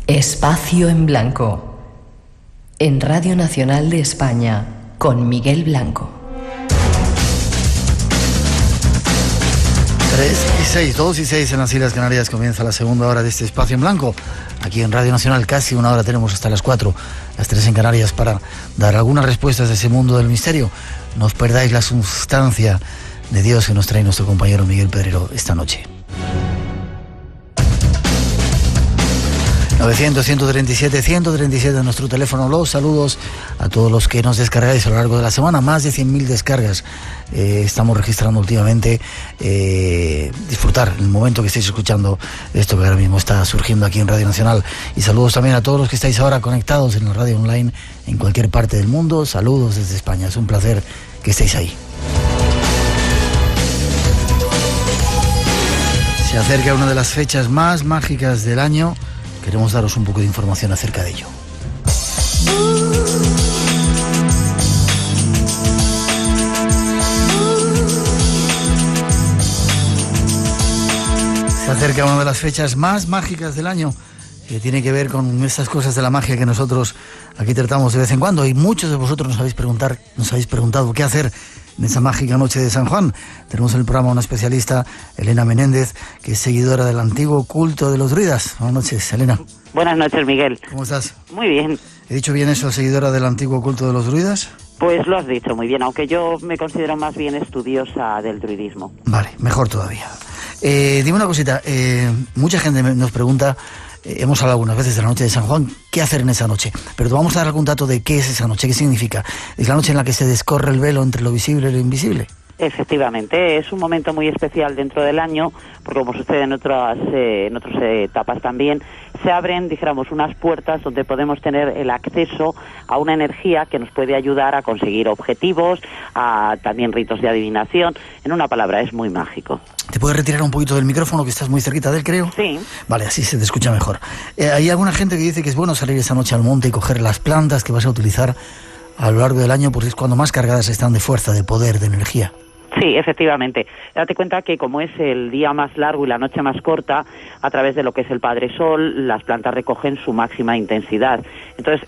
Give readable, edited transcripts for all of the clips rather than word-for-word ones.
Espacio en Blanco, en Radio Nacional de España, con Miguel Blanco. 2 y 6 en las Islas Canarias comienza la segunda hora de este Espacio en Blanco. Aquí en Radio Nacional casi una hora tenemos hasta las 4, las 3 en Canarias, para dar algunas respuestas de ese mundo del misterio. No os perdáis la sustancia de Dios que nos trae nuestro compañero Miguel Pedrero esta noche. 900-137-137 nuestro teléfono. Los saludos a todos los que nos descargáis a lo largo de la semana. Más de 100.000 descargas estamos registrando últimamente. Disfrutar el momento que estáis escuchando esto que ahora mismo está surgiendo aquí en Radio Nacional. Y saludos también a todos los que estáis ahora conectados en la radio online en cualquier parte del mundo. Saludos desde España. Es un placer que estéis ahí. Se acerca una de las fechas más mágicas del año. Queremos daros un poco de información acerca de ello. Se acerca una de las fechas más mágicas del año, que tiene que ver con estas cosas de la magia que nosotros aquí tratamos de vez en cuando, y muchos de vosotros nos habéis preguntado qué hacer en esa mágica noche de San Juan. Tenemos en el programa una especialista, Elena Menéndez, que es seguidora del antiguo culto de los druidas. Buenas noches, Elena. Buenas noches, Miguel. ¿Cómo estás? Muy bien. ¿He dicho bien eso, seguidora del antiguo culto de los druidas? Pues lo has dicho muy bien, aunque yo me considero más bien estudiosa del druidismo. Vale, mejor todavía. Dime una cosita, mucha gente nos pregunta, hemos hablado algunas veces de la noche de San Juan, ¿qué hacer en esa noche? Pero te vamos a dar algún dato de qué es esa noche, qué significa. ¿Es la noche en la que se descorre el velo entre lo visible y lo invisible? Efectivamente, es un momento muy especial dentro del año, porque como sucede en otras etapas también, se abren, dijéramos, unas puertas donde podemos tener el acceso a una energía que nos puede ayudar a conseguir objetivos, a también ritos de adivinación. En una palabra, es muy mágico. ¿Te puedes retirar un poquito del micrófono, que estás muy cerquita de él, creo? Sí. Vale, así se te escucha mejor. Hay alguna gente que dice que es bueno salir esa noche al monte y coger las plantas que vas a utilizar a lo largo del año, porque es cuando más cargadas están de fuerza, de poder, de energía. Sí, efectivamente. Date cuenta que como es el día más largo y la noche más corta, a través de lo que es el Padre Sol, las plantas recogen su máxima intensidad. Entonces,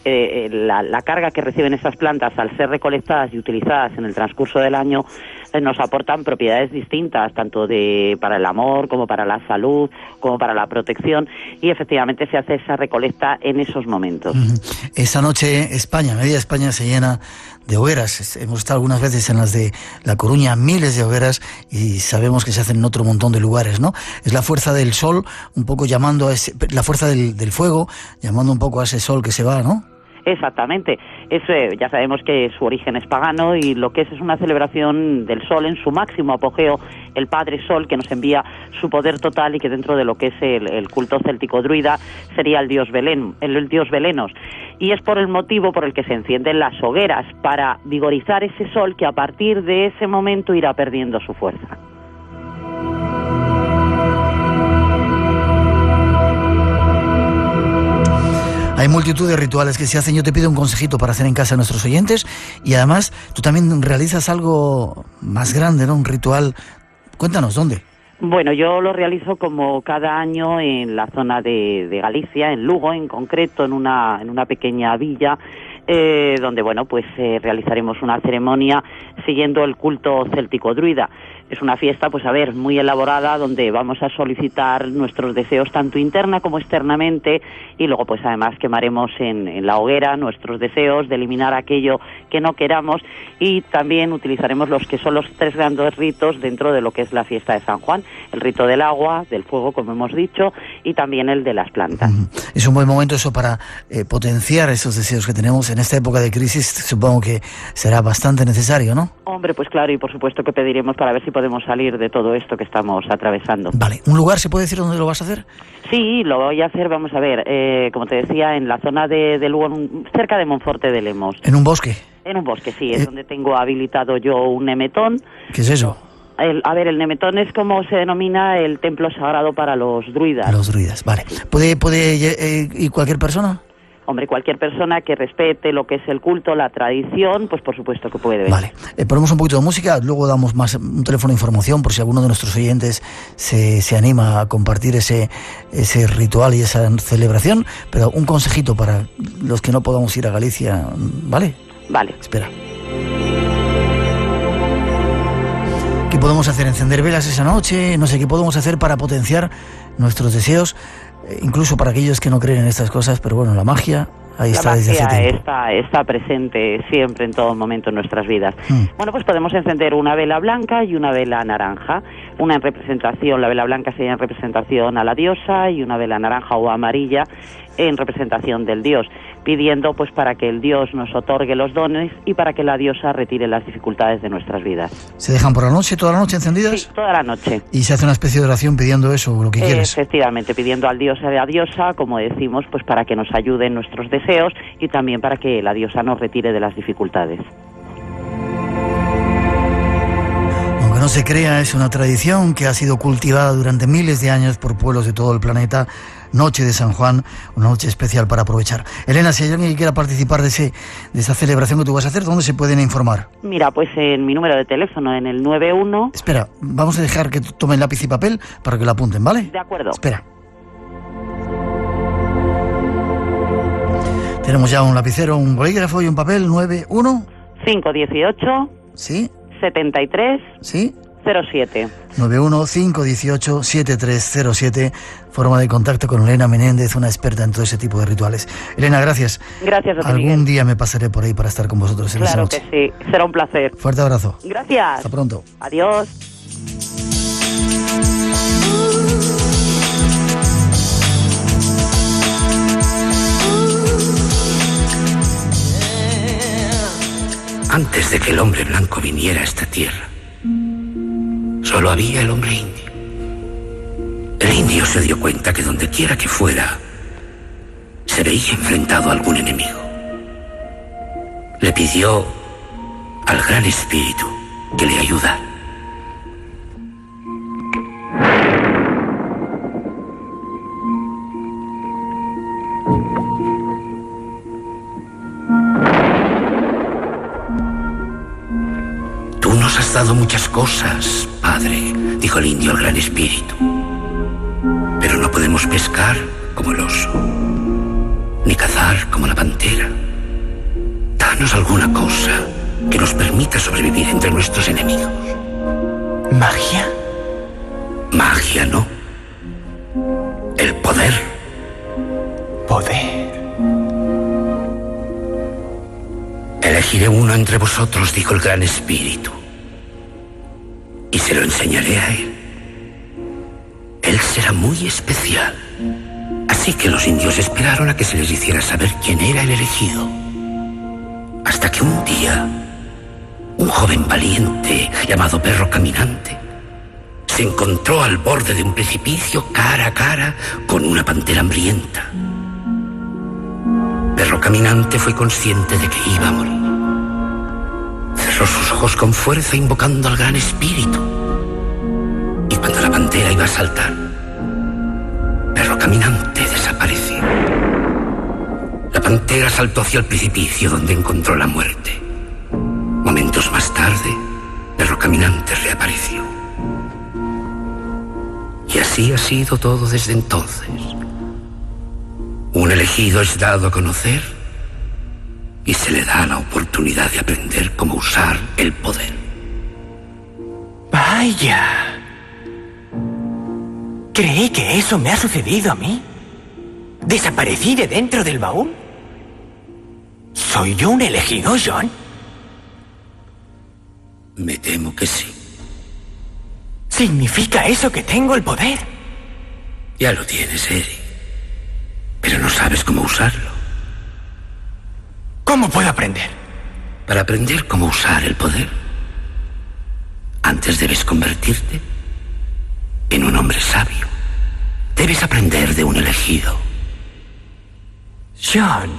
la carga que reciben estas plantas, al ser recolectadas y utilizadas en el transcurso del año, nos aportan propiedades distintas, tanto para el amor, como para la salud, como para la protección, y efectivamente se hace esa recolecta en esos momentos. Esa noche media España se llena de hogueras. Hemos estado algunas veces en las de La Coruña, miles de hogueras, y sabemos que se hacen en otro montón de lugares, ¿no? Es la fuerza del sol, un poco llamando la fuerza del fuego, llamando un poco a ese sol que se va, ¿no? Exactamente. Eso, ya sabemos que su origen es pagano, y lo que es una celebración del sol en su máximo apogeo, el Padre Sol, que nos envía su poder total, y que dentro de lo que es el culto céltico druida sería el dios Belenos. Y es por el motivo por el que se encienden las hogueras, para vigorizar ese sol que a partir de ese momento irá perdiendo su fuerza. Hay multitud de rituales que se hacen. Yo te pido un consejito para hacer en casa a nuestros oyentes, y además tú también realizas algo más grande, ¿no? Un ritual. Cuéntanos, ¿dónde? Bueno, yo lo realizo como cada año en la zona de Galicia, en Lugo en concreto, en una pequeña villa, donde realizaremos una ceremonia siguiendo el culto céltico druida. Es una fiesta, muy elaborada, donde vamos a solicitar nuestros deseos tanto interna como externamente, y luego además quemaremos en la hoguera nuestros deseos de eliminar aquello que no queramos, y también utilizaremos los que son los 3 grandes ritos dentro de lo que es la fiesta de San Juan: el rito del agua, del fuego, como hemos dicho, y también el de las plantas. Es un buen momento eso para potenciar esos deseos que tenemos en esta época de crisis. Supongo que será bastante necesario, ¿no? Hombre, pues claro, y por supuesto que pediremos para ver si podemos salir de todo esto que estamos atravesando. Vale, ¿un lugar se puede decir dónde lo vas a hacer? Sí, lo voy a hacer, vamos a ver, como te decía, en la zona de Lugo, cerca de Monforte de Lemos. ¿En un bosque? En un bosque, sí, es donde tengo habilitado yo un nemetón. ¿Qué es eso? El nemetón es como se denomina el templo sagrado para los druidas. Los druidas, vale. ¿Puede ir cualquier persona? Hombre, cualquier persona que respete lo que es el culto, la tradición, pues por supuesto que puede venir. Vale, ponemos un poquito de música, luego damos más un teléfono de información por si alguno de nuestros oyentes se anima a compartir ese ritual y esa celebración, pero un consejito para los que no podamos ir a Galicia, ¿vale? Vale. Espera. ¿Qué podemos hacer? ¿Encender velas esa noche? No sé, ¿qué podemos hacer para potenciar nuestros deseos? Incluso para aquellos que no creen en estas cosas, pero bueno, la magia ahí está desde hace tiempo. Está presente siempre, en todo momento en nuestras vidas. Bueno, pues podemos encender una vela blanca y una vela naranja. Una en representación, la vela blanca sería en representación a la diosa, y una vela naranja o amarilla en representación del dios, pidiendo pues para que el dios nos otorgue los dones y para que la diosa retire las dificultades de nuestras vidas. ¿Se dejan por la noche, toda la noche encendidas? Sí, toda la noche. ¿Y se hace una especie de oración pidiendo eso, lo que quieres? Efectivamente, pidiendo al dios y a la diosa, como decimos, pues para que nos ayude en nuestros deseos y también para que la diosa nos retire de las dificultades. Aunque no se crea, es una tradición que ha sido cultivada durante miles de años por pueblos de todo el planeta. Noche de San Juan, una noche especial para aprovechar. Elena, si hay alguien que quiera participar de esa celebración que tú vas a hacer, ¿dónde se pueden informar? Mira, pues en mi número de teléfono, en el 91... Espera, vamos a dejar que tomen lápiz y papel para que lo apunten, ¿vale? De acuerdo. Espera. Tenemos ya un lapicero, un bolígrafo y un papel. 91... 518... ¿Sí? 73... ¿Sí? 07. 915187307, forma de contacto con Elena Menéndez, una experta en todo ese tipo de rituales. Elena, gracias. Gracias a ti, Algún Miguel. día me pasaré por ahí para estar con vosotros en esa noche. Claro que sí, será un placer. Fuerte abrazo. Gracias. Hasta pronto. Adiós. Antes de que el hombre blanco viniera a esta tierra, solo había el hombre indio. El indio se dio cuenta que donde quiera que fuera, se veía enfrentado a algún enemigo. Le pidió al Gran Espíritu que le ayudara. Tú nos has dado muchas cosas, Padre, dijo el indio al Gran Espíritu. Pero no podemos pescar como el oso, ni cazar como la pantera. Danos alguna cosa que nos permita sobrevivir entre nuestros enemigos. ¿Magia? Magia, ¿no? El poder. Poder. Elegiré uno entre vosotros, dijo el Gran Espíritu, y se lo enseñaré a él. Él será muy especial. Así que los indios esperaron a que se les hiciera saber quién era el elegido. Hasta que un día, un joven valiente llamado Perro Caminante se encontró al borde de un precipicio cara a cara con una pantera hambrienta. Perro Caminante fue consciente de que iba a morir. Cerró sus ojos con fuerza invocando al Gran Espíritu. Y cuando la pantera iba a saltar, Perro Caminante desapareció. La pantera saltó hacia el precipicio donde encontró la muerte. Momentos más tarde, Perro Caminante reapareció. Y así ha sido todo desde entonces. Un elegido es dado a conocer y se le da la oportunidad de aprender cómo usar el poder. Vaya. Creí que eso me ha sucedido a mí. ¿Desaparecí de dentro del baúl? ¿Soy yo un elegido, John? Me temo que sí. ¿Significa eso que tengo el poder? Ya lo tienes, Eric. Pero no sabes cómo usarlo. ¿Cómo puedo aprender? Para aprender cómo usar el poder, antes debes convertirte en un hombre sabio. Debes aprender de un elegido. John,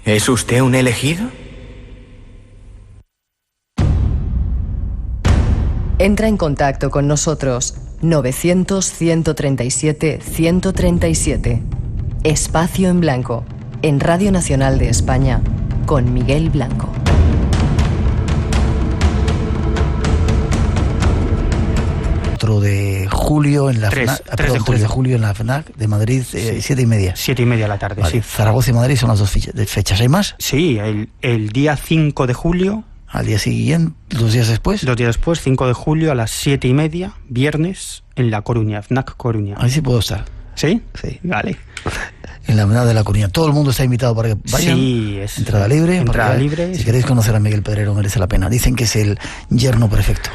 ¿es usted un elegido? Entra en contacto con nosotros 900-137-137. Espacio en Blanco. en Radio Nacional de España con Miguel Blanco. De julio en la 3 de julio en la FNAC de Madrid, 7:30. 7:30 de la tarde, vale. sí. Zaragoza y Madrid son las dos fechas. ¿Hay más? Sí, el día 5 de julio. Al día siguiente, 2 días después. 2 días después, 5 de julio a las 7:30, viernes, en La Coruña, FNAC Coruña. Ahí sí puedo estar. ¿Sí? Sí. Vale. En la FNAC de La Coruña. Todo el mundo está invitado para que vayan. Sí, es entrada libre. libre. Si queréis conocer a Miguel Pedrero, merece la pena. Dicen que es el yerno perfecto.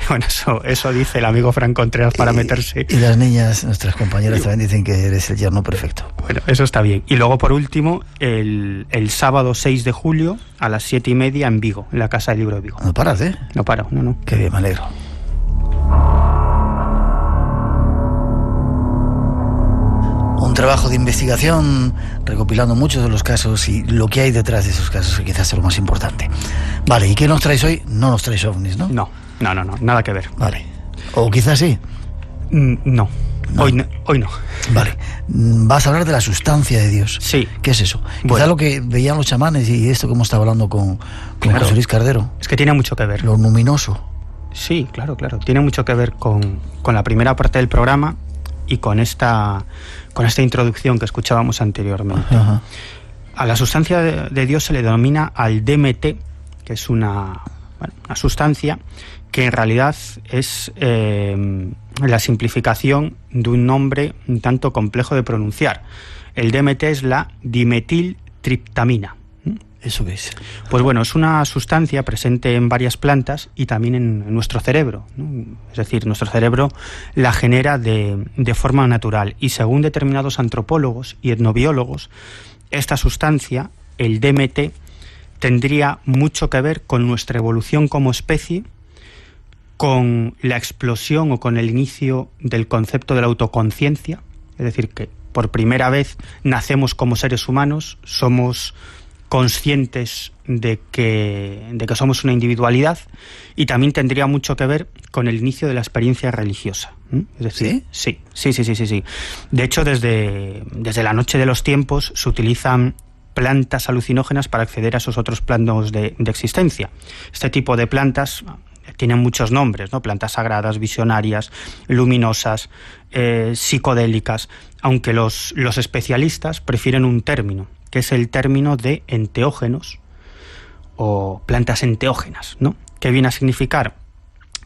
Bueno, eso dice el amigo Fran Contreras para meterse. Y las niñas, nuestras compañeras, también dicen que eres el yerno perfecto. Bueno, eso está bien. Y luego, por último, el sábado 6 de julio a las 7:30 en Vigo, en la Casa del Libro de Vigo. No paras, ¿eh? No paro, no. Qué bien, me alegro. Un trabajo de investigación recopilando muchos de los casos y lo que hay detrás de esos casos, que quizás es lo más importante. Vale, ¿y qué nos traes hoy? No nos traes ovnis, ¿no? No, nada que ver. Vale. O quizás sí. No. Hoy no. Vale. Vas a hablar de la sustancia de Dios. Sí. ¿Qué es eso? Bueno. Quizás lo que veían los chamanes y esto que hemos estado hablando con Claro. José Luis Cardero. Es que tiene mucho que ver. Lo luminoso. Sí, claro. Tiene mucho que ver con la primera parte del programa y con esta introducción que escuchábamos anteriormente. Ajá. A la sustancia de Dios se le denomina al DMT, que es una sustancia que en realidad es la simplificación de un nombre un tanto complejo de pronunciar. El DMT es la dimetiltriptamina. ¿Eso qué es? Pues bueno, es una sustancia presente en varias plantas y también en nuestro cerebro, ¿no? Es decir, nuestro cerebro la genera de forma natural y según determinados antropólogos y etnobiólogos, esta sustancia, el DMT, tendría mucho que ver con nuestra evolución como especie, con la explosión o con el inicio del concepto de la autoconciencia, es decir, que por primera vez nacemos como seres humanos, somos conscientes de que somos una individualidad y también tendría mucho que ver con el inicio de la experiencia religiosa. Es decir, sí. De hecho, desde la noche de los tiempos se utilizan plantas alucinógenas para acceder a esos otros planos de existencia. Este tipo de plantas tienen muchos nombres, ¿no? Plantas sagradas, visionarias, luminosas, psicodélicas, aunque los especialistas prefieren un término, que es el término de enteógenos o plantas enteógenas, ¿no? ¿Qué viene a significar?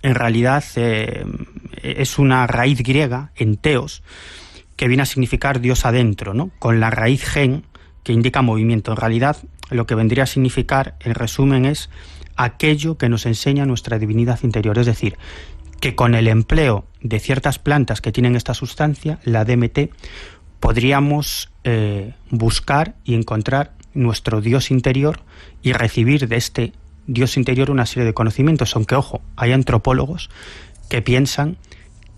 En realidad es una raíz griega, enteos, que viene a significar Dios adentro, ¿no? Con la raíz gen, que indica movimiento. En realidad, lo que vendría a significar, en resumen, es aquello que nos enseña nuestra divinidad interior. Es decir, que con el empleo de ciertas plantas que tienen esta sustancia, la DMT, podríamos buscar y encontrar nuestro Dios interior y recibir de este Dios interior una serie de conocimientos, aunque, ojo, hay antropólogos que piensan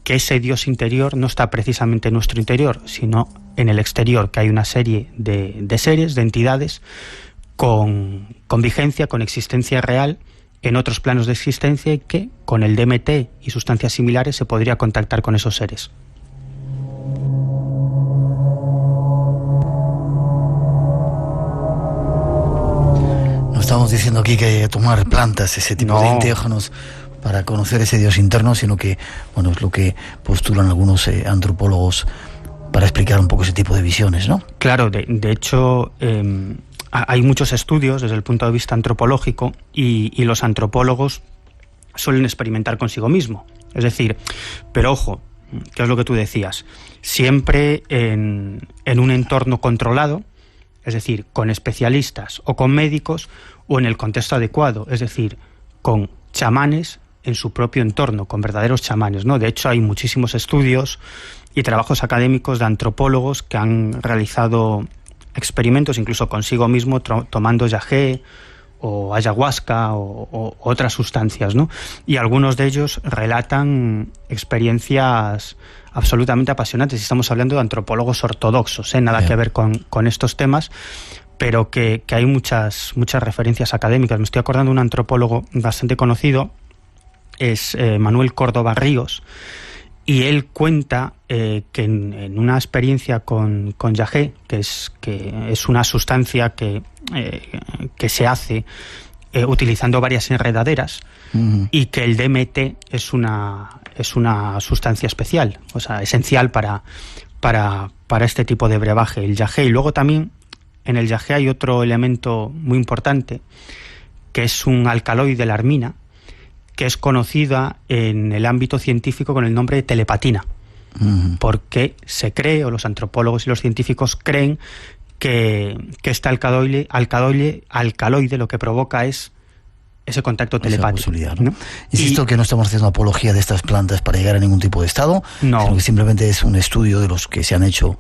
que ese Dios interior no está precisamente en nuestro interior, sino en el exterior, que hay una serie de seres, de entidades con vigencia, con existencia real en otros planos de existencia y que con el DMT y sustancias similares se podría contactar con esos seres. Estamos diciendo aquí que hay que tomar plantas, ese tipo de enteógenos para conocer ese Dios interno, sino que, bueno, es lo que postulan algunos antropólogos para explicar un poco ese tipo de visiones, ¿no? Claro, de hecho, hay muchos estudios desde el punto de vista antropológico y los antropólogos suelen experimentar consigo mismo. Es decir, pero ojo, que es lo que tú decías, siempre en un entorno controlado, es decir, con especialistas o con médicos o en el contexto adecuado, es decir, con chamanes en su propio entorno, con verdaderos chamanes, ¿no? De hecho, hay muchísimos estudios y trabajos académicos de antropólogos que han realizado experimentos incluso consigo mismo tomando yagé o ayahuasca o otras sustancias, ¿no? Y algunos de ellos relatan experiencias absolutamente apasionantes. Estamos hablando de antropólogos ortodoxos, nada que ver con estos temas, pero que hay muchas referencias académicas. Me estoy acordando de un antropólogo bastante conocido, es Manuel Córdoba Ríos, Y él cuenta que en una experiencia con yagé, que es una sustancia que se hace utilizando varias enredaderas, y que el DMT es una sustancia especial, o sea, esencial para este tipo de brebaje, el yagé. Y luego también en el yagé hay otro elemento muy importante, que es un alcaloide de la armina, que es conocida en el ámbito científico con el nombre de telepatina, porque se cree, o los antropólogos y los científicos creen, que este alcaloide lo que provoca es ese contacto telepático. ¿no? Insisto que no estamos haciendo apología de estas plantas para llegar a ningún tipo de estado, sino que simplemente es un estudio de los que se han hecho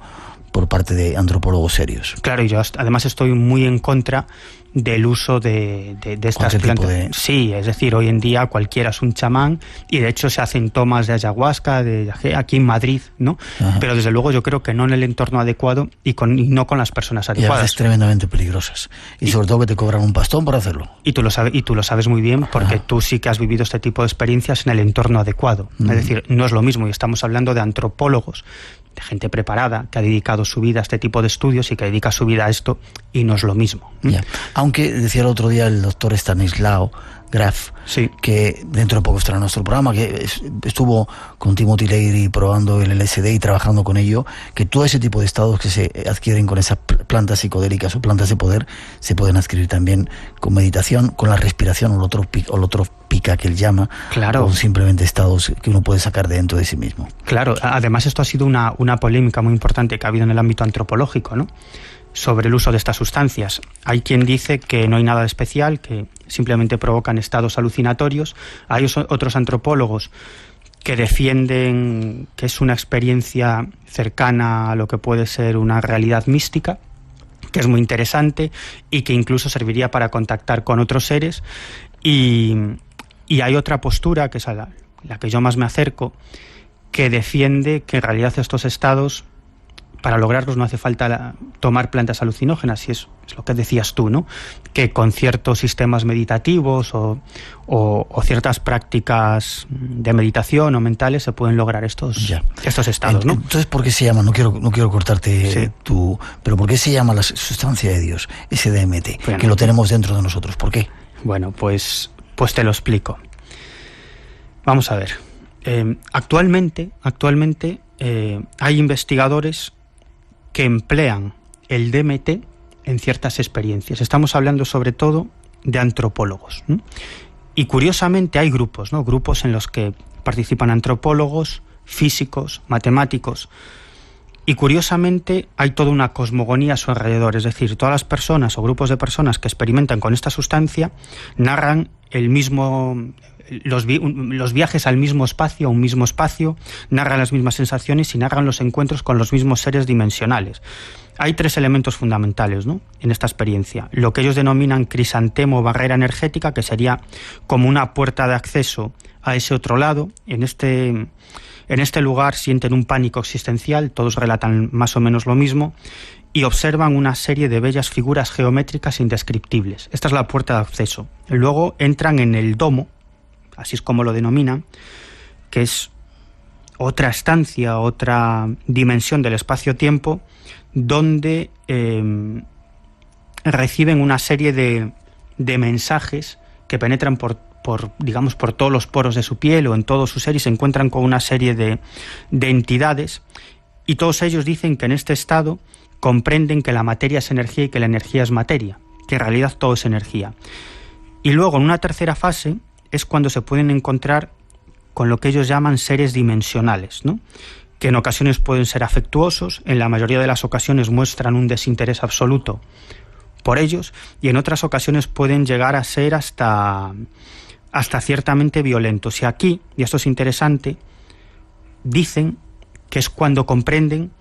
por parte de antropólogos serios. Claro, y yo además estoy muy en contra del uso de estas plantas. Sí, es decir, hoy en día cualquiera es un chamán, y de hecho se hacen tomas de ayahuasca, de yagé, aquí en Madrid, ¿no? Ajá. Pero desde luego yo creo que no en el entorno adecuado y no con las personas adecuadas. Y a veces tremendamente peligrosas. Y sobre todo que te cobran un pastón por hacerlo. Y tú lo sabes muy bien, porque tú sí que has vivido este tipo de experiencias en el entorno adecuado. Es decir, no es lo mismo, y estamos hablando de antropólogos, de gente preparada, que ha dedicado su vida a este tipo de estudios y que dedica su vida a esto, y no es lo mismo. Ya. Aunque decía el otro día el doctor Stanislao Graf, sí, que dentro de poco estará en nuestro programa, que estuvo con Timothy Leary probando el LSD y trabajando con ello, que todo ese tipo de estados que se adquieren con esas plantas psicodélicas o plantas de poder se pueden adquirir también con meditación, con la respiración holotrópica que él llama, claro, o simplemente estados que uno puede sacar de dentro de sí mismo. Claro, además esto ha sido una polémica muy importante que ha habido en el ámbito antropológico, ¿no?, sobre el uso de estas sustancias. Hay quien dice que no hay nada de especial, que simplemente provocan estados alucinatorios. Hay otros antropólogos que defienden que es una experiencia cercana a lo que puede ser una realidad mística, que es muy interesante y que incluso serviría para contactar con otros seres. Y hay otra postura, que es a la que yo más me acerco, que defiende que en realidad estos estados, para lograrlos no hace falta tomar plantas alucinógenas, y es lo que decías tú, ¿no?, que con ciertos sistemas meditativos o ciertas prácticas de meditación o mentales se pueden lograr estos estados, ¿no? Entonces, ¿por qué se llama? No quiero cortarte pero ¿por qué se llama la sustancia de Dios, ese DMT, que lo tenemos dentro de nosotros? ¿Por qué? Bueno, pues te lo explico. Vamos a ver. Actualmente hay investigadores que emplean el DMT en ciertas experiencias. Estamos hablando sobre todo de antropólogos, ¿no? Y curiosamente hay grupos, ¿no?, grupos en los que participan antropólogos, físicos, matemáticos, y curiosamente hay toda una cosmogonía a su alrededor. Es decir, todas las personas o grupos de personas que experimentan con esta sustancia narran los viajes al mismo espacio, a un mismo espacio, narran las mismas sensaciones y narran los encuentros con los mismos seres dimensionales. Hay tres elementos fundamentales, ¿no?, en esta experiencia. Lo que ellos denominan crisantemo o barrera energética, que sería como una puerta de acceso a ese otro lado. En este lugar sienten un pánico existencial, todos relatan más o menos lo mismo, y observan una serie de bellas figuras geométricas indescriptibles. Esta es la puerta de acceso. Luego entran en el domo, así es como lo denominan, que es otra estancia, otra dimensión del espacio-tiempo, donde reciben una serie de mensajes que penetran por todos los poros de su piel o en todo su ser, y se encuentran con una serie de entidades, y todos ellos dicen que en este estado comprenden que la materia es energía y que la energía es materia, que en realidad todo es energía. Y luego, en una tercera fase, es cuando se pueden encontrar con lo que ellos llaman seres dimensionales, ¿no?, que en ocasiones pueden ser afectuosos, en la mayoría de las ocasiones muestran un desinterés absoluto por ellos, y en otras ocasiones pueden llegar a ser hasta ciertamente violentos. Y aquí, y esto es interesante, dicen que es cuando comprenden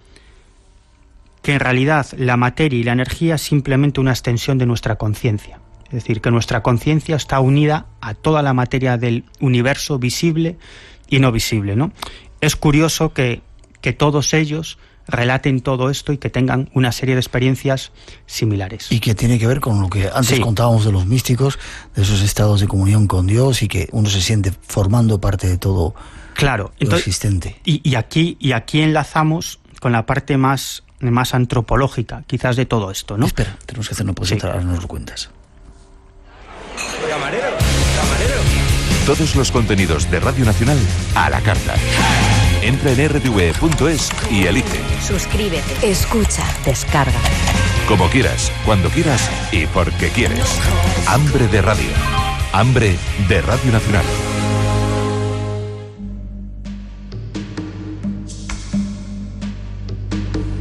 que en realidad la materia y la energía es simplemente una extensión de nuestra conciencia. Es decir, que nuestra conciencia está unida a toda la materia del universo visible y no visible, ¿no? Es curioso que todos ellos relaten todo esto y que tengan una serie de experiencias similares. Y que tiene que ver con lo que antes contábamos de los místicos, de esos estados de comunión con Dios y que uno se siente formando parte de todo claro, lo existente. Y aquí enlazamos con la parte más antropológica, quizás, de todo esto, ¿no? Espera, tenemos que hacer una pausa, ahora nos lo cuentas. Camarero. Todos los contenidos de Radio Nacional a la carta. Entra en rtve.es y elige. Suscríbete, escucha, descarga. Como quieras, cuando quieras y porque quieres. Hambre de radio. Hambre de Radio Nacional.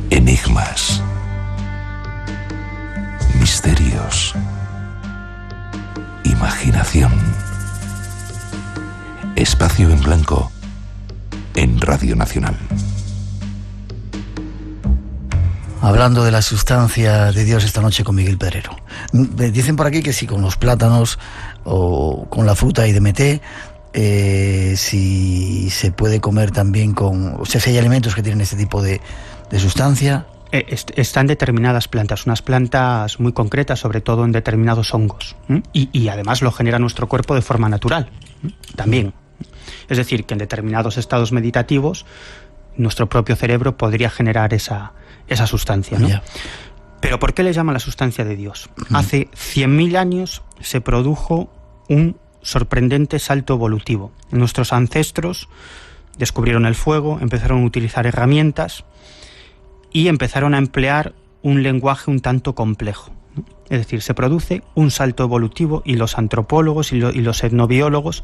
Enigmas. Misterios. Imaginación. Espacio en blanco en Radio Nacional. Hablando de la sustancia de Dios esta noche con Miguel Pedrero. Dicen por aquí que si con los plátanos o con la fruta y DMT, si se puede comer también con... O sea, si hay alimentos que tienen este tipo de sustancia... Están determinadas plantas, unas plantas muy concretas, sobre todo en determinados hongos. Y además lo genera nuestro cuerpo de forma natural, también. Es decir, que en determinados estados meditativos nuestro propio cerebro podría generar esa sustancia, ¿no? Yeah. Pero ¿por qué le llama la sustancia de Dios? Hace 100.000 años se produjo un sorprendente salto evolutivo. Nuestros ancestros descubrieron el fuego, empezaron a utilizar herramientas y empezaron a emplear un lenguaje un tanto complejo. Es decir, se produce un salto evolutivo y los antropólogos y los etnobiólogos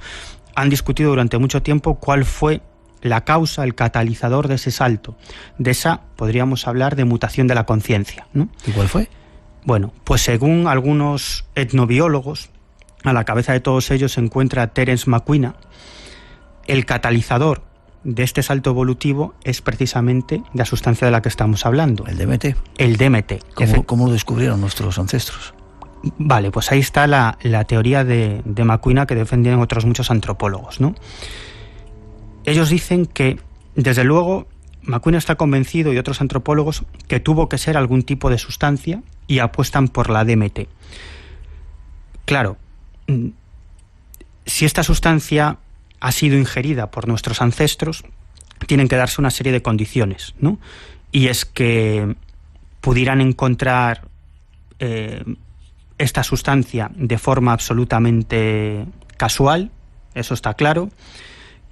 han discutido durante mucho tiempo cuál fue la causa, el catalizador de ese salto, de esa, podríamos hablar, de mutación de la conciencia, ¿no? ¿Y cuál fue? Bueno, pues según algunos etnobiólogos, a la cabeza de todos ellos se encuentra Terence McQueen, el catalizador de este salto evolutivo es precisamente la sustancia de la que estamos hablando. ¿El DMT? El DMT. ¿Cómo lo descubrieron nuestros ancestros? Vale, pues ahí está la teoría de McQueen que defendían otros muchos antropólogos, ¿no? Ellos dicen que, desde luego, McQueen está convencido, y otros antropólogos, que tuvo que ser algún tipo de sustancia y apuestan por la DMT. Claro, si esta sustancia ha sido ingerida por nuestros ancestros, tienen que darse una serie de condiciones, ¿no? Y es que pudieran encontrar esta sustancia de forma absolutamente casual, eso está claro,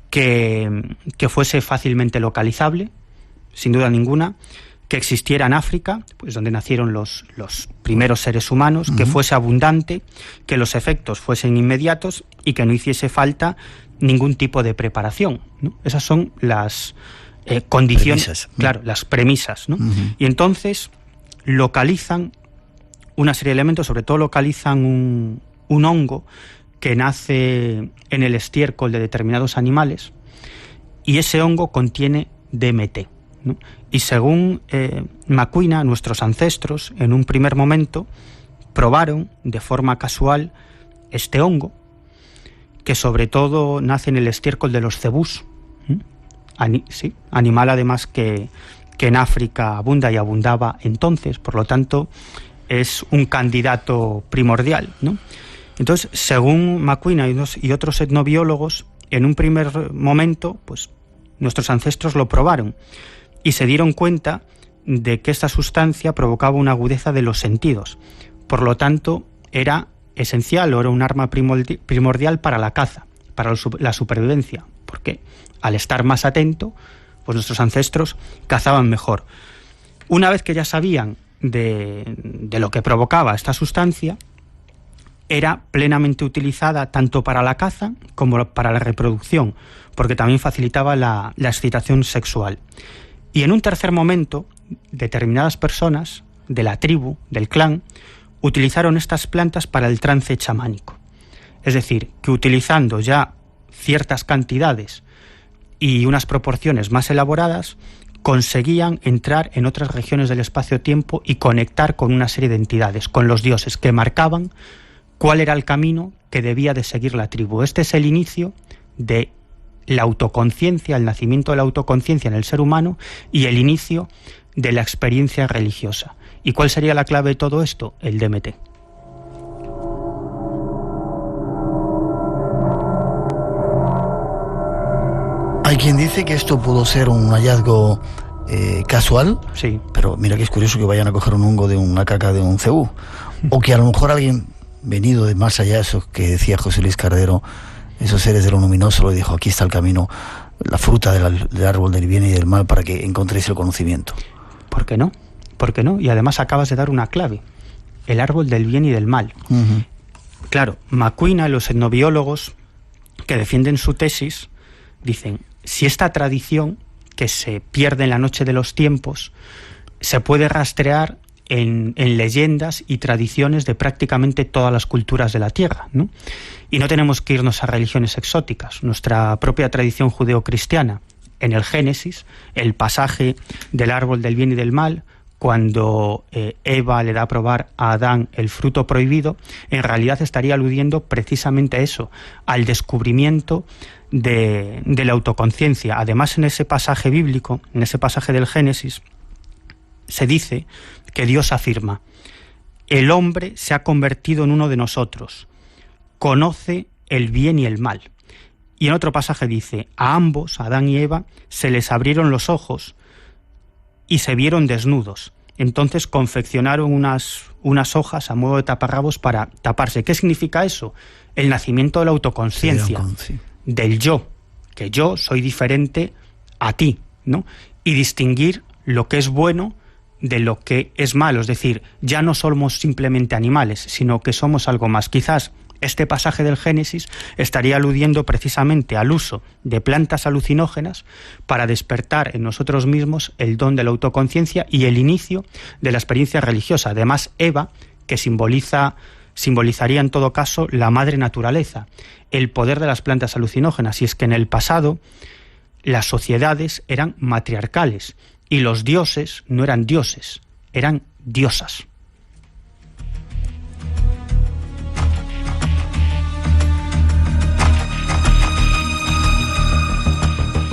que fuese fácilmente localizable, sin duda ninguna, que existiera en África, pues donde nacieron los primeros seres humanos, que fuese abundante, que los efectos fuesen inmediatos y que no hiciese falta ningún tipo de preparación, ¿no? Esas son las condiciones, premisas. Claro, las premisas, ¿no? Y entonces localizan una serie de elementos, sobre todo localizan un hongo que nace en el estiércol de determinados animales, y ese hongo contiene DMT, ¿no? Y según McQueen, nuestros ancestros en un primer momento probaron de forma casual este hongo, que sobre todo nace en el estiércol de los cebús, animal además que en África abunda y abundaba entonces, por lo tanto es un candidato primordial, ¿no? Entonces, según McQueen y otros etnobiólogos, en un primer momento, pues nuestros ancestros lo probaron y se dieron cuenta de que esta sustancia provocaba una agudeza de los sentidos. Por lo tanto, era esencial o era un arma primordial para la caza, para la supervivencia, porque al estar más atento, pues nuestros ancestros cazaban mejor. Una vez que ya sabían de lo que provocaba esta sustancia, era plenamente utilizada tanto para la caza como para la reproducción, porque también facilitaba la excitación sexual. Y en un tercer momento, determinadas personas de la tribu, del clan, utilizaron estas plantas para el trance chamánico. Es decir, que utilizando ya ciertas cantidades y unas proporciones más elaboradas, conseguían entrar en otras regiones del espacio-tiempo y conectar con una serie de entidades, con los dioses, que marcaban cuál era el camino que debía de seguir la tribu. Este es el inicio de la autoconciencia, el nacimiento de la autoconciencia en el ser humano y el inicio de la experiencia religiosa. ¿Y cuál sería la clave de todo esto? El DMT. Hay quien dice que esto pudo ser un hallazgo casual, sí, pero mira que es curioso que vayan a coger un hongo de una caca de un cebú, o que a lo mejor alguien venido de más allá, eso que decía José Luis Cardero, esos seres de lo luminoso, le dijo: aquí está el camino, la fruta del árbol del bien y del mal, para que encontréis el conocimiento. ¿Por qué no? ¿Por qué no? Y además acabas de dar una clave: el árbol del bien y del mal. Uh-huh. Claro, McQueen y los etnobiólogos que defienden su tesis dicen: si esta tradición que se pierde en la noche de los tiempos se puede rastrear en leyendas y tradiciones de prácticamente todas las culturas de la Tierra, ¿no? Y no tenemos que irnos a religiones exóticas. Nuestra propia tradición judeocristiana, en el Génesis, el pasaje del árbol del bien y del mal, cuando Eva le da a probar a Adán el fruto prohibido, en realidad estaría aludiendo precisamente a eso, al descubrimiento de la autoconciencia. Además, en ese pasaje bíblico, en ese pasaje del Génesis, se dice que Dios afirma: el hombre se ha convertido en uno de nosotros, conoce el bien y el mal. Y en otro pasaje dice: a ambos, a Adán y Eva, se les abrieron los ojos y se vieron desnudos. Entonces confeccionaron unas hojas a modo de taparrabos para taparse. ¿Qué significa eso? El nacimiento de la autoconciencia, Sí. del yo, que yo soy diferente a ti, ¿no? Y distinguir lo que es bueno de lo que es malo. Es decir, ya no somos simplemente animales, sino que somos algo más. Quizás este pasaje del Génesis estaría aludiendo precisamente al uso de plantas alucinógenas para despertar en nosotros mismos el don de la autoconciencia y el inicio de la experiencia religiosa. Además, Eva, que simbolizaría en todo caso la madre naturaleza, el poder de las plantas alucinógenas. Y es que en el pasado las sociedades eran matriarcales y los dioses no eran dioses, eran diosas.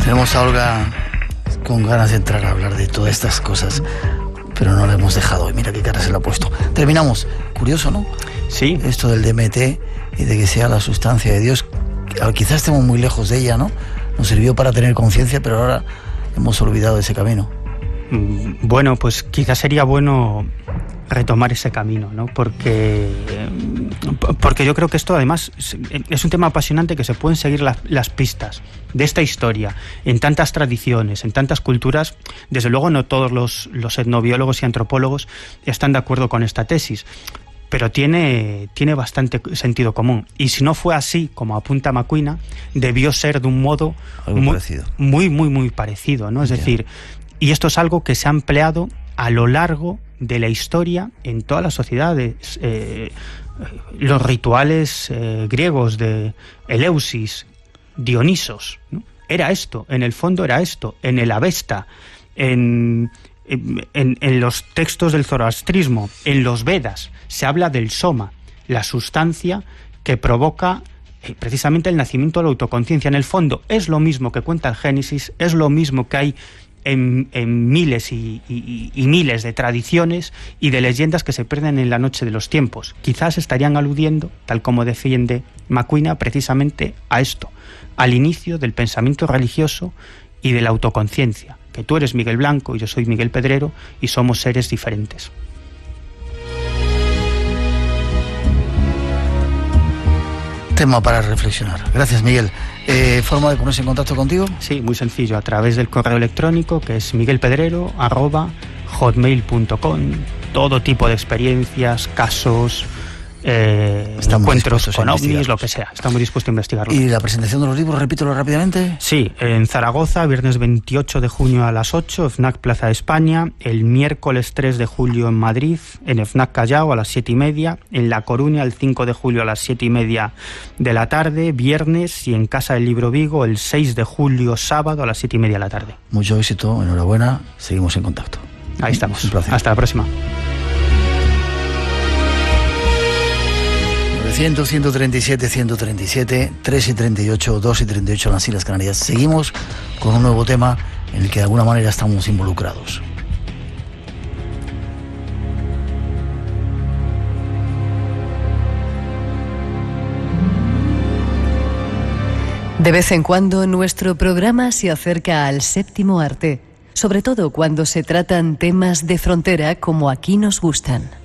Tenemos a Olga con ganas de entrar a hablar de todas estas cosas, pero no la hemos dejado. Y mira qué cara se le ha puesto. Terminamos. Curioso, ¿no? Sí. Esto del DMT y de que sea la sustancia de Dios. Quizás estemos muy lejos de ella, ¿no? Nos sirvió para tener conciencia, pero ahora hemos olvidado ese camino. Bueno, pues quizás sería bueno retomar ese camino, ¿no? Porque yo creo que esto además es un tema apasionante, que se pueden seguir las pistas de esta historia en tantas tradiciones, en tantas culturas. Desde luego no todos los etnobiólogos y antropólogos están de acuerdo con esta tesis, pero tiene bastante sentido común. Y si no fue así, como apunta McQueen, debió ser de un modo muy parecido, ¿no? Es decir, y esto es algo que se ha empleado a lo largo de la historia en todas las sociedades. Los rituales griegos de Eleusis, Dionisos, ¿no? Era esto, en el fondo era esto. En el Avesta, en los textos del zoroastrismo, en los Vedas, se habla del soma, la sustancia que provoca precisamente el nacimiento de la autoconciencia. En el fondo es lo mismo que cuenta el Génesis, es lo mismo que hay en miles y miles de tradiciones y de leyendas que se pierden en la noche de los tiempos. Quizás estarían aludiendo, tal como defiende McQueen, precisamente a esto, al inicio del pensamiento religioso y de la autoconciencia, que tú eres Miguel Blanco y yo soy Miguel Pedrero y somos seres diferentes. Tema para reflexionar. Gracias, Miguel. ¿Forma de ponerse en contacto contigo? Sí, muy sencillo, a través del correo electrónico, que es miguelpedrero@hotmail.com. Todo tipo de experiencias, casos, encuentros con ovnis, lo que sea. Estamos dispuestos a investigarlo. ¿Y la presentación de los libros, repítelo rápidamente? Sí, en Zaragoza, viernes 28 de junio a las 8, FNAC Plaza de España. El miércoles 3 de julio en Madrid, en FNAC Callao a las 7:30. En La Coruña, el 5 de julio a las 7:30 de la tarde. Viernes, y en Casa del Libro Vigo, el 6 de julio, sábado a las 7:30 de la tarde. Mucho éxito, enhorabuena. Seguimos en contacto. Ahí estamos. Un placer. Hasta la próxima. 900, 137, 137, 3 y 38, 2 y 38 en las Islas Canarias. Seguimos con un nuevo tema en el que de alguna manera estamos involucrados. De vez en cuando nuestro programa se acerca al séptimo arte, sobre todo cuando se tratan temas de frontera como aquí nos gustan.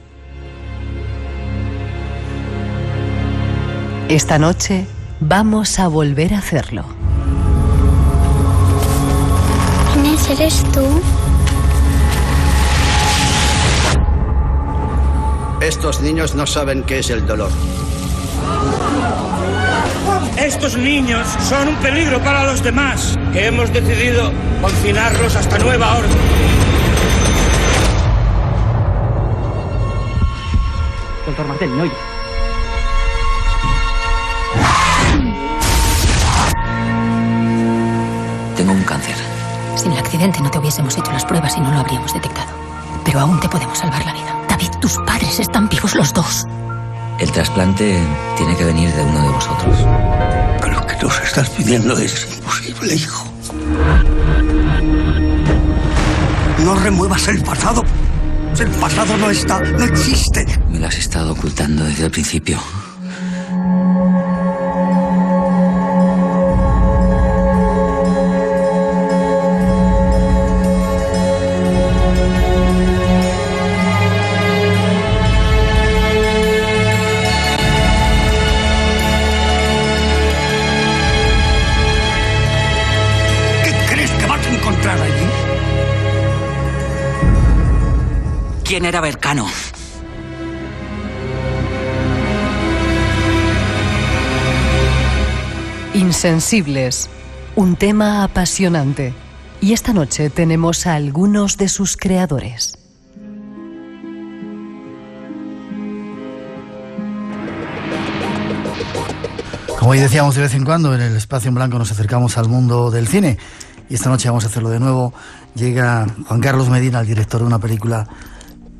Esta noche vamos a volver a hacerlo. Inés, ¿eres tú? Estos niños no saben qué es el dolor. Estos niños son un peligro para los demás, que hemos decidido confinarlos hasta nueva orden. Doctor Martel, ¿me oye? Tengo un cáncer. Sin el accidente no te hubiésemos hecho las pruebas y no lo habríamos detectado. Pero aún te podemos salvar la vida. David, tus padres están vivos los dos. El trasplante tiene que venir de uno de vosotros. Pero lo que nos estás pidiendo es imposible, hijo. No remuevas el pasado. El pasado no está, no existe. Me lo has estado ocultando desde el principio. ¿Quién era Bercano? Insensibles, un tema apasionante. Y esta noche tenemos a algunos de sus creadores. Como hoy decíamos, de vez en cuando en el Espacio en Blanco nos acercamos al mundo del cine. Y esta noche vamos a hacerlo de nuevo. Llega Juan Carlos Medina, el director de una película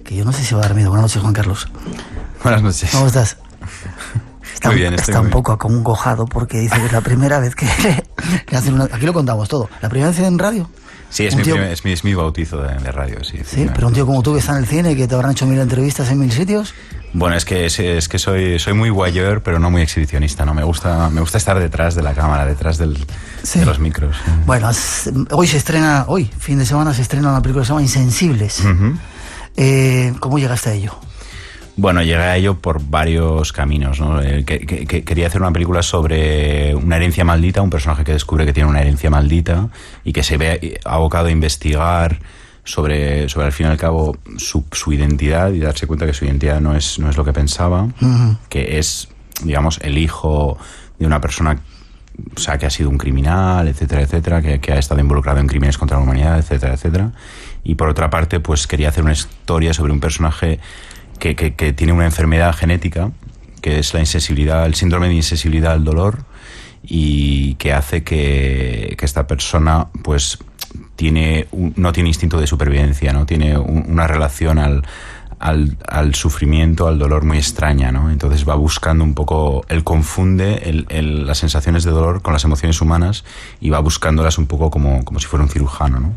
que yo no sé si va a dar miedo. Buenas noches, Juan Carlos. Buenas noches. ¿Cómo estás? Está, muy bien, está un poco acongojado porque dice que es la primera vez que hacen una... Aquí lo contamos todo. ¿La primera vez en radio? Sí, es mi bautizo de radio, sí. Sí, pero un tío como tú que está en el cine, que te habrán hecho 1000 entrevistas en 1000 sitios. Bueno, es que soy muy voyeur, pero no muy exhibicionista, ¿no? Me gusta estar detrás de la cámara, detrás de los micros. Bueno, hoy, fin de semana, se estrena una película que se llama Insensibles. ¿Cómo llegaste a ello? Bueno, llegué a ello por varios caminos, ¿no? Quería hacer una película sobre una herencia maldita, un personaje que descubre que tiene una herencia maldita y que se ve abocado a investigar sobre al fin y al cabo su identidad y darse cuenta que su identidad no es lo que pensaba, que es, digamos, el hijo de una persona, o sea, que ha sido un criminal, etcétera, etcétera, que ha estado involucrado en crímenes contra la humanidad, etcétera, etcétera. Y por otra parte, pues quería hacer una historia sobre un personaje que tiene una enfermedad genética, que es la insensibilidad, el síndrome de insensibilidad al dolor, y que hace que esta persona, pues, no tiene instinto de supervivencia, ¿no? Tiene una relación al sufrimiento, al dolor muy extraña, ¿no? Entonces va buscando un poco, él confunde las sensaciones de dolor con las emociones humanas y va buscándolas un poco como si fuera un cirujano, ¿no?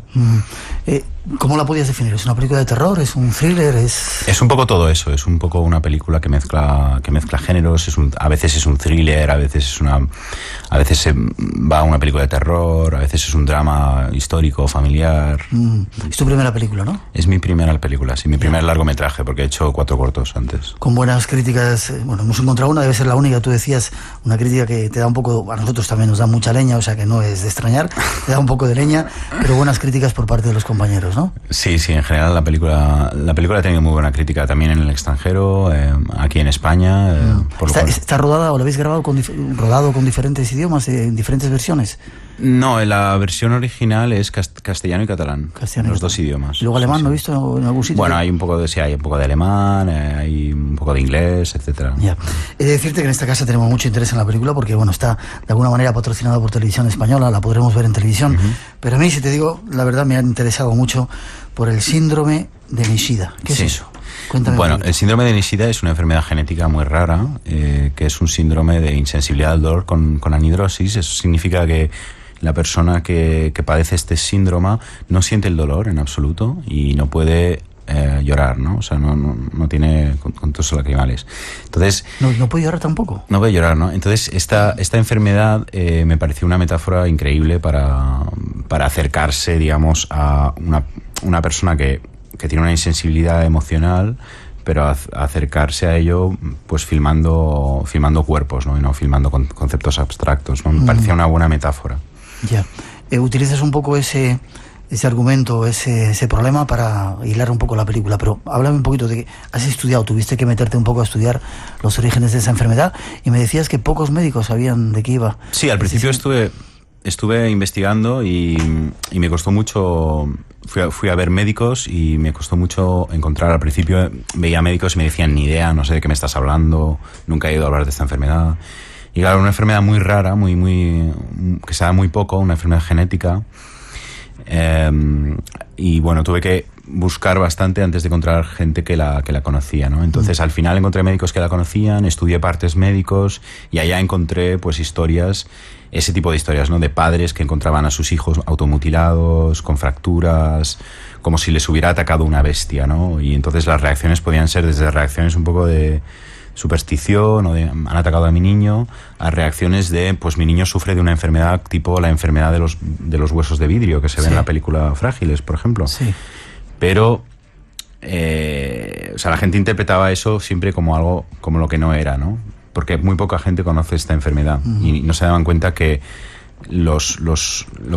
¿Cómo la podías definir? ¿Es una película de terror? ¿Es un thriller? Es un poco todo eso, es un poco una película que mezcla géneros, a veces es un thriller, a veces va a una película de terror, a veces es un drama histórico, familiar. Es tu primera película, ¿no? Es mi primera película, sí, mi primer largometraje, porque he hecho 4 cortos antes. Con buenas críticas, bueno, hemos encontrado una, debe ser la única, tú decías, una crítica que te da un poco, a nosotros también nos da mucha leña, o sea que no es de extrañar, te da un poco de leña, pero buenas críticas por parte de los compañeros, ¿no? Sí, en general la película ha tenido muy buena crítica también en el extranjero, aquí en España. ¿Está rodada o la habéis grabado rodado con diferentes idiomas, en diferentes versiones? No, la versión original es castellano y catalán, los dos idiomas. ¿Y luego alemán, no he visto en algún sitio? Bueno, hay un poco de alemán, hay un poco de inglés, etcétera. Ya. He de decirte que en esta casa tenemos mucho interés en la película porque, bueno, está de alguna manera patrocinada por Televisión Española, la podremos ver en televisión, pero a mí, si te digo, la verdad me ha interesado mucho por el síndrome de Nishida. ¿Qué es eso? Cuéntame. Bueno, el síndrome de Nishida es una enfermedad genética muy rara, que es un síndrome de insensibilidad al dolor con anhidrosis. Eso significa que la persona que padece este síndrome no siente el dolor en absoluto y no puede llorar, ¿no? O sea, no tiene contorsos lacrimales. Entonces... ¿No puede llorar tampoco? No puede llorar, ¿no? Entonces, esta enfermedad me pareció una metáfora increíble para acercarse, digamos, a una persona que tiene una insensibilidad emocional, pero acercarse a ello pues filmando cuerpos, ¿no? Y no filmando conceptos abstractos, ¿no? Me parecía una buena metáfora. Ya. Utilizas un poco ese argumento, ese problema para hilar un poco la película, pero háblame un poquito de que has estudiado, tuviste que meterte un poco a estudiar los orígenes de esa enfermedad y me decías que pocos médicos sabían de qué iba. Sí, al principio estuve investigando y me costó mucho. Fui a ver médicos y me costó mucho encontrar. Al principio veía médicos y me decían ni idea, no sé de qué me estás hablando, nunca he ido a hablar de esta enfermedad. Y claro, una enfermedad muy rara, que se da muy poco, una enfermedad genética. Y bueno, tuve que buscar bastante antes de encontrar gente que la conocía, ¿no? Entonces al final encontré médicos que la conocían, estudié partes médicos y allá encontré pues historias, ese tipo de historias, ¿no? De padres que encontraban a sus hijos automutilados, con fracturas, como si les hubiera atacado una bestia, ¿no? Y entonces las reacciones podían ser desde reacciones un poco de superstición o de han atacado a mi niño, a reacciones de pues mi niño sufre de una enfermedad tipo la enfermedad de los huesos de vidrio que se ve en la película Frágiles, por ejemplo. Sí. Pero o sea, la gente interpretaba eso siempre como algo como lo que no era, ¿no? Porque muy poca gente conoce esta enfermedad y no se daban cuenta que lo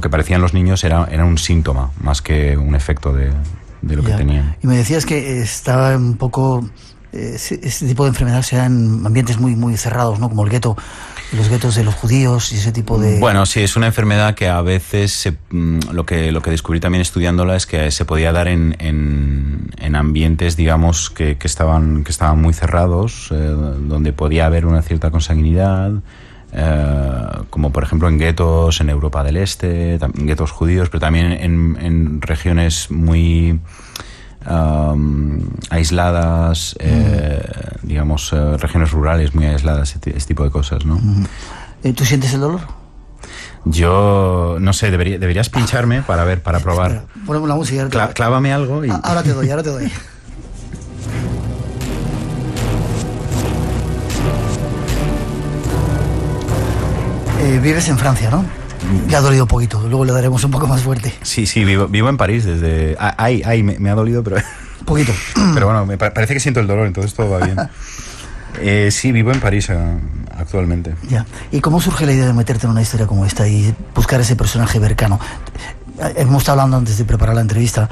que parecían los niños era un síntoma más que un efecto de lo que tenían. Y me decías que estaba un poco ese tipo de enfermedad se da en ambientes muy muy cerrados, ¿no? Como el gueto, los guetos de los judíos y ese tipo de... Bueno, sí, es una enfermedad que a veces lo que descubrí también estudiándola es que se podía dar en ambientes, digamos, que estaban muy cerrados, donde podía haber una cierta consanguinidad, como por ejemplo en guetos en Europa del Este, guetos judíos, pero también en regiones muy... aisladas, digamos, regiones rurales muy aisladas, este tipo de cosas, ¿no? ¿Tú sientes el dolor? Yo no sé, deberías pincharme para probar. Espera, ponemos la música. Clávame algo y... Ahora te doy. Vives en Francia, ¿no? Le ha dolido un poquito, luego le daremos un poco más fuerte. Sí, vivo en París desde... me ha dolido, pero... Un poquito. Pero bueno, parece que siento el dolor, entonces todo va bien. Sí, vivo en París actualmente. Ya. ¿Y cómo surge la idea de meterte en una historia como esta y buscar ese personaje bercano? Hemos estado hablando antes de preparar la entrevista,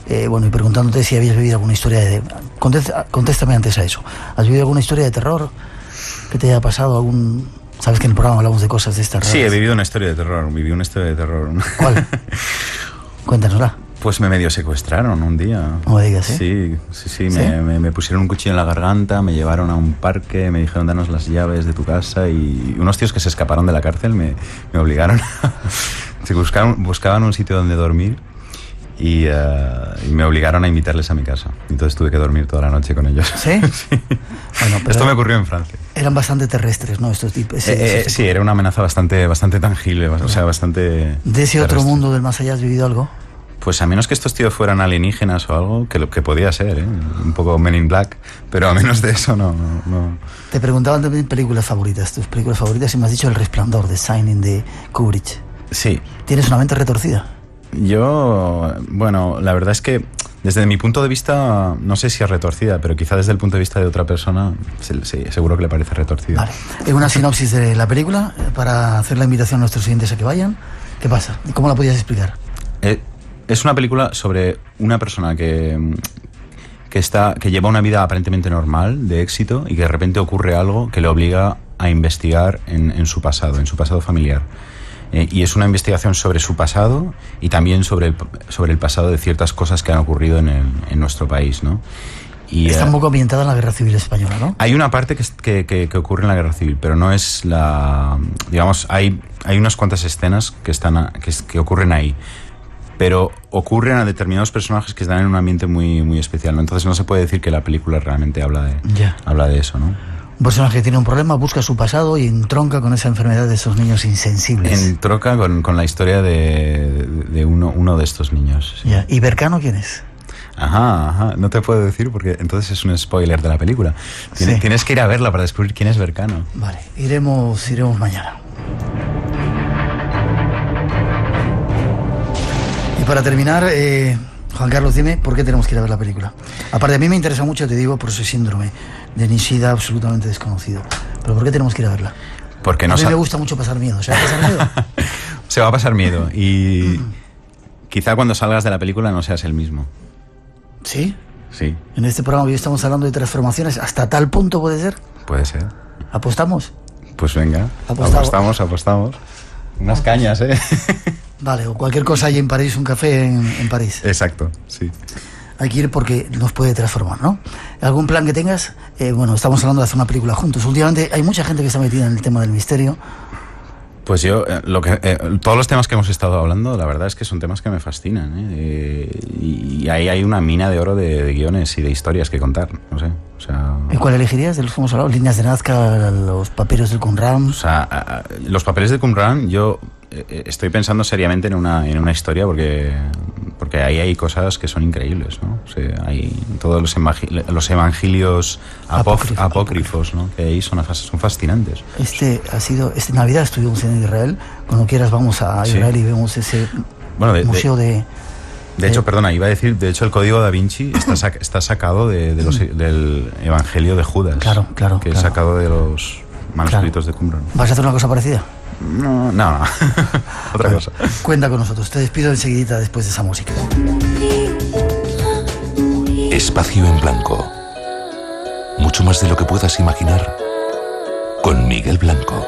y preguntándote si habías vivido alguna historia de... Contéstame antes a eso. ¿Has vivido alguna historia de terror que te haya pasado? Sabes que en el programa hablamos de cosas de estas raras. Sí, he vivido una historia de terror. ¿Cuál? Cuéntanosla. Pues me medio secuestraron un día. No me digas, ¿eh? Sí. Me pusieron un cuchillo en la garganta, me llevaron a un parque, me dijeron danos las llaves de tu casa y unos tíos que se escaparon de la cárcel me obligaron buscaban un sitio donde dormir y me obligaron a invitarles a mi casa. Entonces tuve que dormir toda la noche con ellos. ¿Sí? Bueno, pero esto me ocurrió en Francia. Eran bastante terrestres, ¿no? Estos tipos. Sí, era una amenaza bastante tangible, o sea, bastante... ¿De ese otro mundo del más allá has vivido algo? Pues a menos que estos tíos fueran alienígenas o algo, que podía ser, un poco Men in Black, pero a menos de eso no. Te preguntaban también tus películas favoritas y me has dicho El Resplandor, de Shining de Kubrick. Sí. ¿Tienes una mente retorcida? Yo, la verdad es que desde mi punto de vista, no sé si es retorcida, pero quizá desde el punto de vista de otra persona, sí, seguro que le parece retorcida. Vale. Una sinopsis de la película para hacer la invitación a nuestros oyentes a que vayan. ¿Qué pasa? ¿Y cómo la podías explicar? Es una película sobre una persona que lleva una vida aparentemente normal, de éxito, y que de repente ocurre algo que le obliga a investigar en su pasado familiar. Y es una investigación sobre su pasado y también sobre el pasado de ciertas cosas que han ocurrido en nuestro país, ¿no? Y, está un poco ambientada en la Guerra Civil Española, ¿no? Hay una parte que ocurre en la Guerra Civil, pero no es la... Digamos, hay unas cuantas escenas que ocurren ahí. pero ocurren a determinados personajes que están en un ambiente muy, muy especial, ¿no? Entonces no se puede decir que la película realmente habla de eso, ¿no? Un personaje que tiene un problema, busca su pasado y entronca con esa enfermedad de esos niños insensibles. Entronca con la historia de uno de estos niños. Sí. ¿Y Bercano quién es? Ajá, no te puedo decir porque entonces es un spoiler de la película. Tienes que ir a verla para descubrir quién es Bercano. Vale, iremos mañana. Y para terminar, Juan Carlos, dime por qué tenemos que ir a ver la película. Aparte, a mí me interesa mucho, te digo, por ese síndrome de Nishida absolutamente desconocido. Pero ¿por qué tenemos que ir a verla? Porque a mí me gusta mucho pasar miedo. ¿Se va a pasar miedo? Se va a pasar miedo y quizá cuando salgas de la película no seas el mismo. ¿Sí? Sí. En este programa hoy estamos hablando de transformaciones. ¿Hasta tal punto puede ser? Puede ser. ¿Apostamos? Pues venga, apostamos. Unas cañas, ¿eh? Vale, o cualquier cosa hay en París, un café en París. Exacto, sí. Hay que ir porque nos puede transformar, ¿no? ¿Algún plan que tengas? Bueno, estamos hablando de hacer una película juntos. Últimamente hay mucha gente que está metida en el tema del misterio. Pues yo, todos los temas que hemos estado hablando, la verdad es que son temas que me fascinan, y ahí hay una mina de oro de guiones y de historias que contar, no sé, o sea... ¿Y cuál elegirías de los que hemos hablado? ¿Líneas de Nazca, los papeles del Qumran? O sea, los papeles de Qumran, yo estoy pensando seriamente en una historia porque ahí hay cosas que son increíbles, ¿no? O sea, hay todos los evangelios apócrifos, ¿no? Que ahí son fascinantes. Este Navidad estuvimos en Israel. Cuando quieras vamos a Israel y vemos ese museo de... De hecho, perdona, iba a decir, de hecho el Código Da Vinci está sacado del Evangelio de Judas. Claro. Que es sacado de los manuscritos de Qumran. ¿Vas a hacer una cosa parecida? No. Otra cosa. Cuenta con nosotros. Te despido enseguidita después de esa música. Espacio en Blanco. Mucho más de lo que puedas imaginar. Con Miguel Blanco.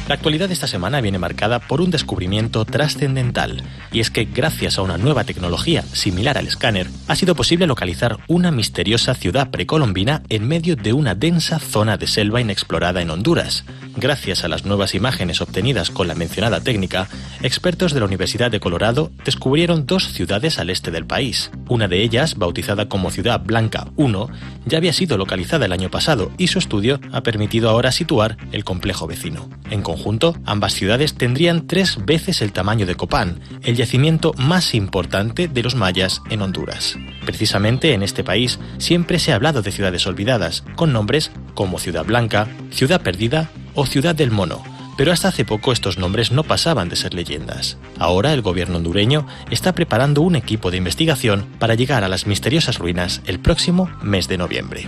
La actualidad de esta semana viene marcada por un descubrimiento trascendental, y es que gracias a una nueva tecnología similar al escáner, ha sido posible localizar una misteriosa ciudad precolombina en medio de una densa zona de selva inexplorada en Honduras. Gracias a las nuevas imágenes obtenidas con la mencionada técnica, expertos de la Universidad de Colorado descubrieron 2 ciudades al este del país. Una de ellas, bautizada como Ciudad Blanca 1, ya había sido localizada el año pasado y su estudio ha permitido ahora situar el complejo vecino. En conjunto, ambas ciudades tendrían 3 veces el tamaño de Copán, el yacimiento más importante de los mayas en Honduras. Precisamente en este país siempre se ha hablado de ciudades olvidadas, con nombres como Ciudad Blanca, Ciudad Perdida o Ciudad del Mono, pero hasta hace poco estos nombres no pasaban de ser leyendas. Ahora el gobierno hondureño está preparando un equipo de investigación para llegar a las misteriosas ruinas el próximo mes de noviembre.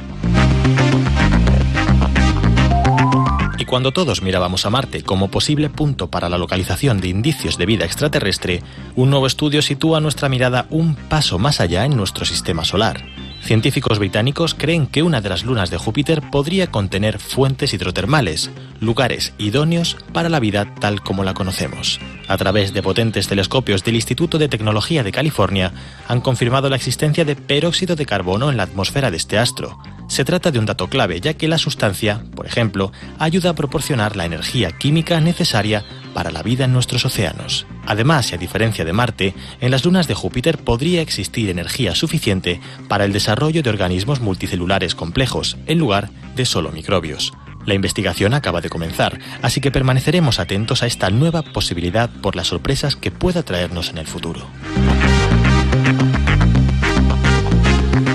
Y cuando todos mirábamos a Marte como posible punto para la localización de indicios de vida extraterrestre, un nuevo estudio sitúa nuestra mirada un paso más allá en nuestro sistema solar. Científicos británicos creen que una de las lunas de Júpiter podría contener fuentes hidrotermales, lugares idóneos para la vida tal como la conocemos. A través de potentes telescopios del Instituto de Tecnología de California, han confirmado la existencia de peróxido de carbono en la atmósfera de este astro. Se trata de un dato clave, ya que la sustancia, por ejemplo, ayuda a proporcionar la energía química necesaria para la vida en nuestros océanos. Además, y a diferencia de Marte, en las lunas de Júpiter podría existir energía suficiente para el desarrollo de organismos multicelulares complejos, en lugar de solo microbios. La investigación acaba de comenzar, así que permaneceremos atentos a esta nueva posibilidad por las sorpresas que pueda traernos en el futuro.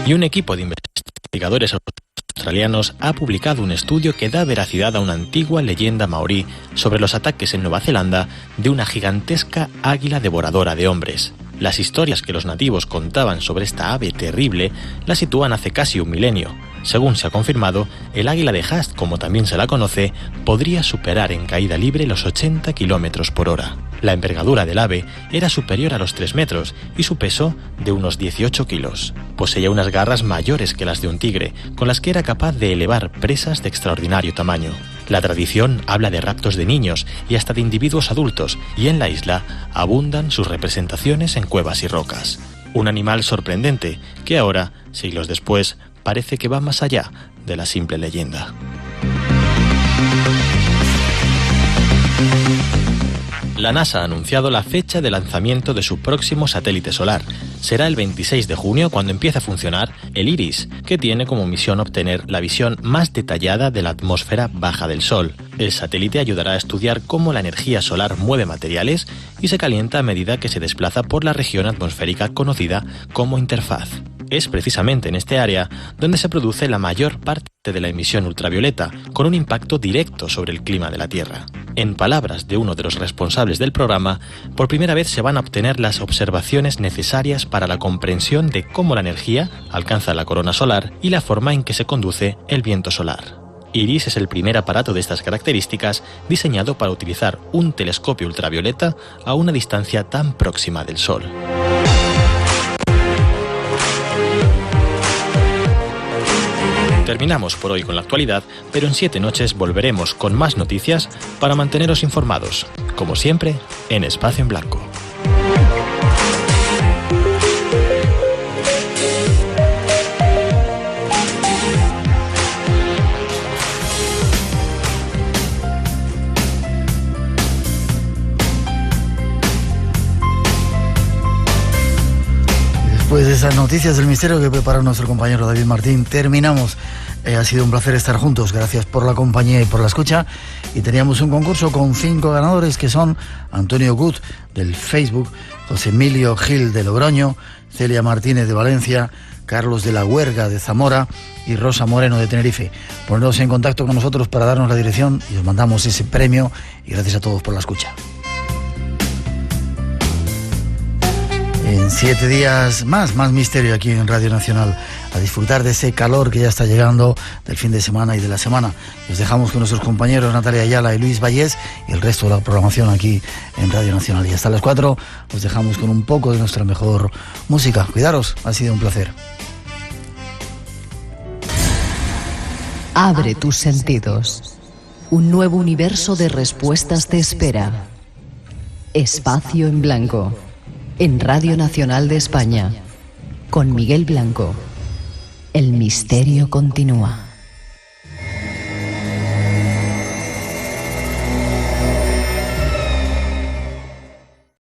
Y un equipo de investigadores australianos ha publicado un estudio que da veracidad a una antigua leyenda maorí sobre los ataques en Nueva Zelanda de una gigantesca águila devoradora de hombres. Las historias que los nativos contaban sobre esta ave terrible la sitúan hace casi un milenio. Según se ha confirmado, el águila de Haast, como también se la conoce, podría superar en caída libre los 80 km por hora. La envergadura del ave era superior a los 3 metros y su peso de unos 18 kilos. Poseía unas garras mayores que las de un tigre, con las que era capaz de elevar presas de extraordinario tamaño. La tradición habla de raptos de niños y hasta de individuos adultos, y en la isla abundan sus representaciones en cuevas y rocas. Un animal sorprendente que ahora, siglos después, parece que va más allá de la simple leyenda. La NASA ha anunciado la fecha de lanzamiento de su próximo satélite solar. Será el 26 de junio cuando empiece a funcionar el IRIS, que tiene como misión obtener la visión más detallada de la atmósfera baja del Sol. El satélite ayudará a estudiar cómo la energía solar mueve materiales y se calienta a medida que se desplaza por la región atmosférica conocida como interfaz. Es precisamente en este área donde se produce la mayor parte de la emisión ultravioleta, con un impacto directo sobre el clima de la Tierra. En palabras de uno de los responsables del programa, por primera vez se van a obtener las observaciones necesarias para la comprensión de cómo la energía alcanza la corona solar y la forma en que se conduce el viento solar. IRIS es el primer aparato de estas características diseñado para utilizar un telescopio ultravioleta a una distancia tan próxima del Sol. Terminamos por hoy con la actualidad, pero en 7 noches volveremos con más noticias para manteneros informados, como siempre, en Espacio en Blanco. Después de esas noticias del misterio que prepara nuestro compañero David Martín, terminamos. Ha sido un placer estar juntos. Gracias por la compañía y por la escucha. Y teníamos un concurso con 5 ganadores que son Antonio Gut del Facebook, José Emilio Gil de Logroño, Celia Martínez de Valencia, Carlos de la Huerga de Zamora y Rosa Moreno de Tenerife. Poneros en contacto con nosotros para darnos la dirección y os mandamos ese premio. Y gracias a todos por la escucha. En 7 días más misterio aquí en Radio Nacional, a disfrutar de ese calor que ya está llegando del fin de semana y de la semana. Os dejamos con nuestros compañeros Natalia Ayala y Luis Vallés y el resto de la programación aquí en Radio Nacional. Y hasta las 4 os dejamos con un poco de nuestra mejor música. Cuidaros, ha sido un placer. Abre tus sentidos. Un nuevo universo de respuestas te espera. Espacio en Blanco. En Radio Nacional de España, con Miguel Blanco. El misterio continúa.